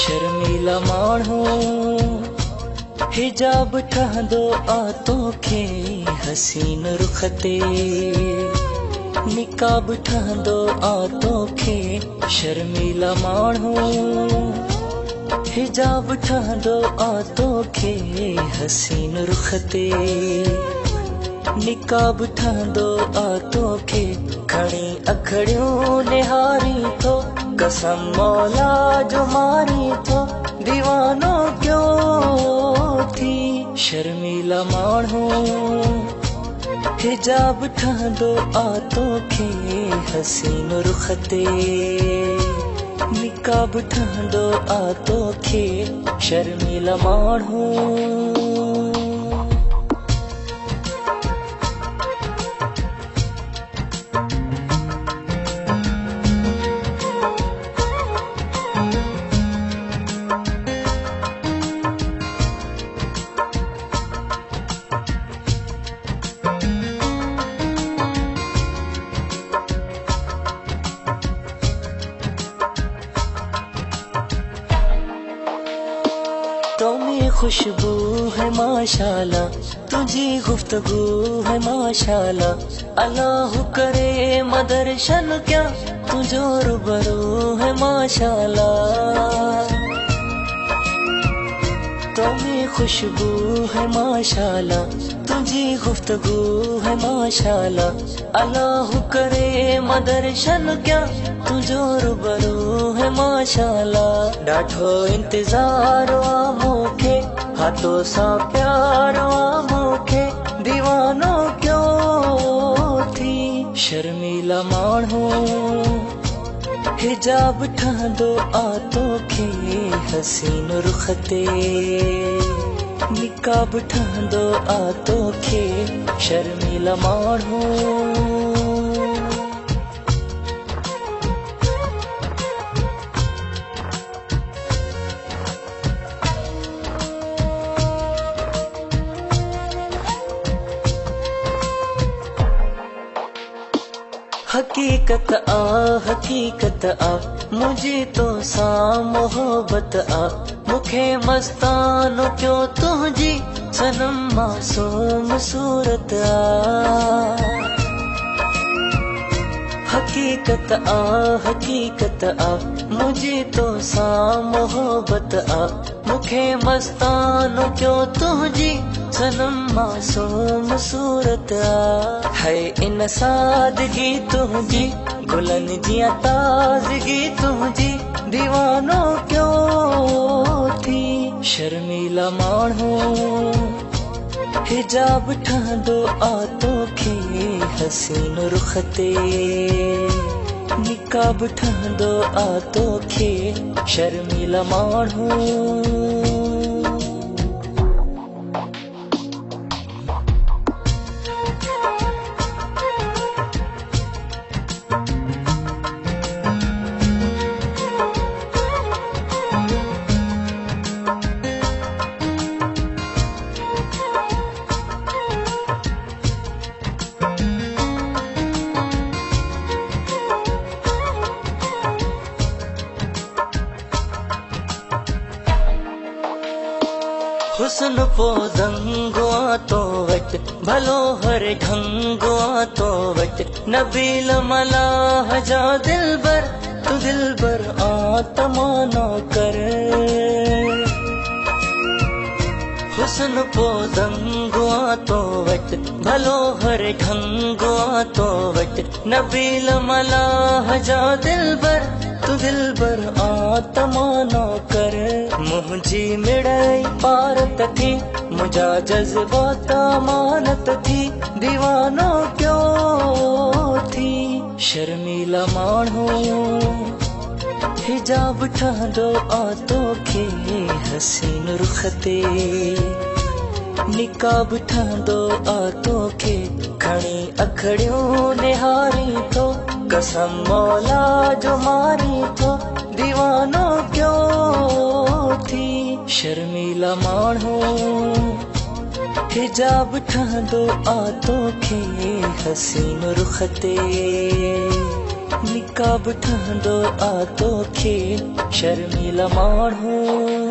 शर्मीला माण्हू हिजाब ठहंदो आतों खे हसीन रुख ते निकाब ठहंदो आतों खे शर्मीला माण्हू हिजाब ठहंदो आतों खे हसीन रुख ते निकाब ठहंदो आतों खे खणी अखड़ियूं निहारी थो कसम मौला जो मारी थो दीवानो क्यों थी शर्मीला माण्हू हिजाब ठहंदो आतों खे हसीन रुख ते निकाब ठहंदो आतों खे शर्मीला माण्हू तुम्हें खुशबू है माशाल्लाह तुझी गुफ्तगू है माशाल्लाह अल्लाह करे मदरशन क्या तुझो रूबरू है माशाल्लाह तुम्हें खुशबू है माशाल्लाह तुझी गुफ्तगू है माशाल्लाह अल्लाह करे मदरशन क्या तुझो रूबरू है माशाल्लाह ॾाढो इंतज़ार आ मूंखे हाथों सां प्यार आ मूंखे दीवानो क्यों थी शर्मीला माण्हू हिजाब ठहंदो आतों खे हसीन रुख ते निकाब ठहंदो आतों खे शर्मीला माण्हू हकीकत आ मुझे तो सा मोहब्बत आ मुखे मस्तानो क्यों तुझी सनम मासूम सूरत आ हकीकत आ मुझे तो सा मोहब्बत आ मुखे मस्तानो क्यों तुझी सनम मासूम सूरत आ है इन सादगी तुझी गुलन जिया ताजगी तुझी दीवानो क्यों थी शर्मीला माण्हू हिजाब ठहंदो आतों खे हसीन रुख ते निकाब ठहंदो आतों खे शर्मीला माण्हू हुस्न पो दंगो तो वट भलो हर ढंगो तो वट नबील मलाह जा दिलबर तू दिलबर आत्माना कर हुस्न पो दंगो तो वट भलो हर ढंगो तो वट नबील मलाह जा दिलबर तू दिलबर आत्माना कर मुझी मिड़ई पारत थी मुझा जज्बात मानत थी दीवानो क्यों थी शर्मीला माण्हू हिजाब ठांदो आतो खे हसीन रुखते निकाब ठांदो आतो खे खणी अखड़ियूं निहारी तो कसम मौला जो मारी तो दीवानो क्यों थी शर्मीला माण्हू हिजाब ठांदो आतो खे हसीन रुखते निकाब ठांदो आतो खे शर्मीला माण्हू